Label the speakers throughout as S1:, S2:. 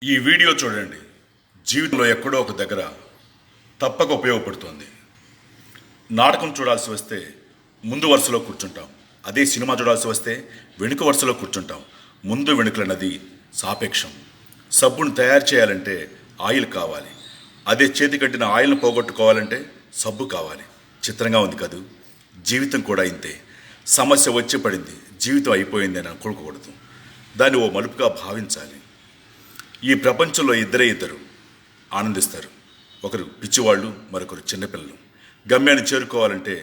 S1: ఈ వీడియో చూడండి. జీవితంలో ఎక్కడో ఒక దగ్గర తప్పక ఉపయోగపడుతుంది. నాటకం చూడాల్సి వస్తే ముందు వరుసలో కూర్చుంటాం. అదే సినిమా చూడాల్సి వస్తే వెనుక వరుసలో కూర్చుంటాం. ముందు వెనుకలన్నది సాపేక్షం. సబ్బును తయారు చేయాలంటే ఆయిల్ కావాలి. అదే చేతి కట్టిన ఆయిల్ను పోగొట్టుకోవాలంటే సబ్బు కావాలి. చిత్రంగా ఉంది కదూ. జీవితం కూడా ఇంతే. సమస్య వచ్చి పడింది, జీవితం అయిపోయింది అని అనుకోకూడదు. దాన్ని ఓ మలుపుగా భావించాలి. ఈ ప్రపంచంలో ఇద్దరు ఆనందిస్తారు. ఒకరు పిచ్చివాళ్ళు, మరొకరు చిన్నపిల్లలు. గమ్యాన్ని చేరుకోవాలంటే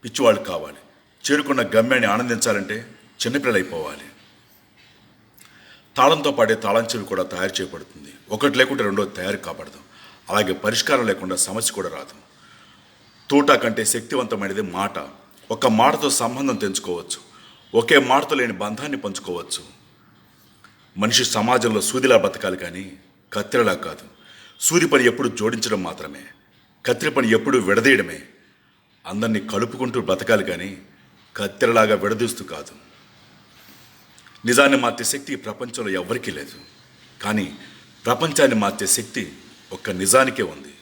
S1: పిచ్చివాళ్ళు కావాలి. చేరుకున్న గమ్యాన్ని ఆనందించాలంటే చిన్నపిల్లలు అయిపోవాలి. తాళంతో పాడే తాళం చెవి కూడా తయారు చేయబడుతుంది. ఒకటి లేకుంటే రెండోది తయారు కాపాడదు. అలాగే పరిష్కారం లేకుండా సమస్య కూడా రాదు. తూటా కంటే శక్తివంతమైనది మాట. ఒక మాటతో సంబంధం తెంచుకోవచ్చు. ఒకే మాటతో లేని బంధాన్ని పంచుకోవచ్చు. మనిషి సమాజంలో సూదిలా బతకాలి కానీ కత్తిరలా కాదు. సూది పని ఎప్పుడు జోడించడం మాత్రమే, కత్తిరి పని ఎప్పుడు విడదీయడమే. అందరినీ కలుపుకుంటూ బ్రతకాలి కానీ కత్తిరలాగా విడదీస్తూ కాదు. నిజాన్ని మార్చే శక్తి ఈ ప్రపంచంలో ఎవ్వరికీ లేదు. కానీ ప్రపంచాన్ని మార్చే శక్తి ఒక్క నిజానికే ఉంది.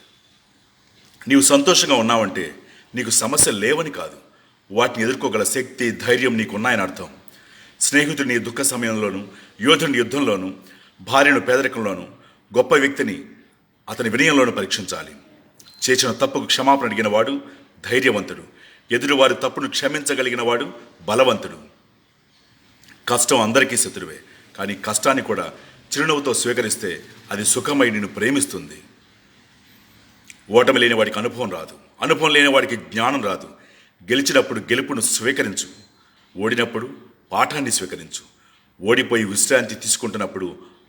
S1: నీవు సంతోషంగా ఉన్నావంటే నీకు సమస్యలు లేవని కాదు, వాటిని ఎదుర్కోగల శక్తి, ధైర్యం నీకున్నాయని అర్థం. స్నేహితుడిని దుఃఖ సమయంలోనూ, యోధుని యుద్ధంలోనూ, భార్యను పేదరికంలోనూ, గొప్ప వ్యక్తిని అతని వినయంలోనూ పరీక్షించాలి. చేసిన తప్పుకు క్షమాపణ అడిగిన వాడు ధైర్యవంతుడు. ఎదురువారి తప్పును క్షమించగలిగిన వాడు బలవంతుడు. కష్టం అందరికీ శత్రువే, కానీ కష్టాన్ని కూడా చిరునవ్వుతో స్వీకరిస్తే అది సుఖమై నిన్ను ప్రేమిస్తుంది. ఓటమి లేని వాడికి అనుభవం రాదు, అనుభవం లేని వాడికి జ్ఞానం రాదు. గెలిచినప్పుడు గెలుపును స్వీకరించు, ఓడినప్పుడు పాఠాన్ని స్వీకరించు. ఓడిపోయి విశ్రాంతి తీసుకుంటున్నప్పుడు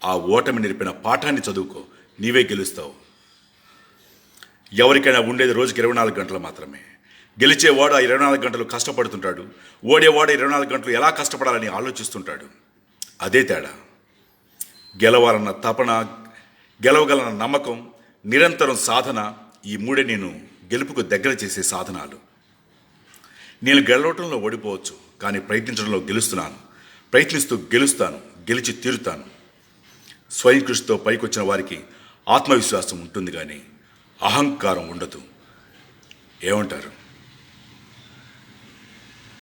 S1: ఆ ఓటమి నేర్పిన పాఠాన్ని చదువుకో, నీవే గెలుస్తావు. ఎవరికైనా ఉండేది రోజుకి 24 గంటలు మాత్రమే. గెలిచేవాడు ఆ 24 గంటలు కష్టపడుతుంటాడు. ఓడేవాడు 24 గంటలు ఎలా కష్టపడాలని ఆలోచిస్తుంటాడు. అదే తేడా. గెలవాలన్న తపన, గెలవగలన్న నమ్మకం, నిరంతరం సాధన, ఈ మూడే నేను గెలుపుకు దగ్గర చేసే సాధనాలు. నేను గెలవటంలో ఓడిపోవచ్చు, కానీ ప్రయత్నించడంలో గెలుస్తున్నాను. ప్రయత్నిస్తూ గెలుస్తాను, గెలిచి తీరుతాను. స్వయం కృషితో పైకొచ్చిన వారికి ఆత్మవిశ్వాసం ఉంటుంది, కానీ అహంకారం ఉండదు. ఏమంటారు?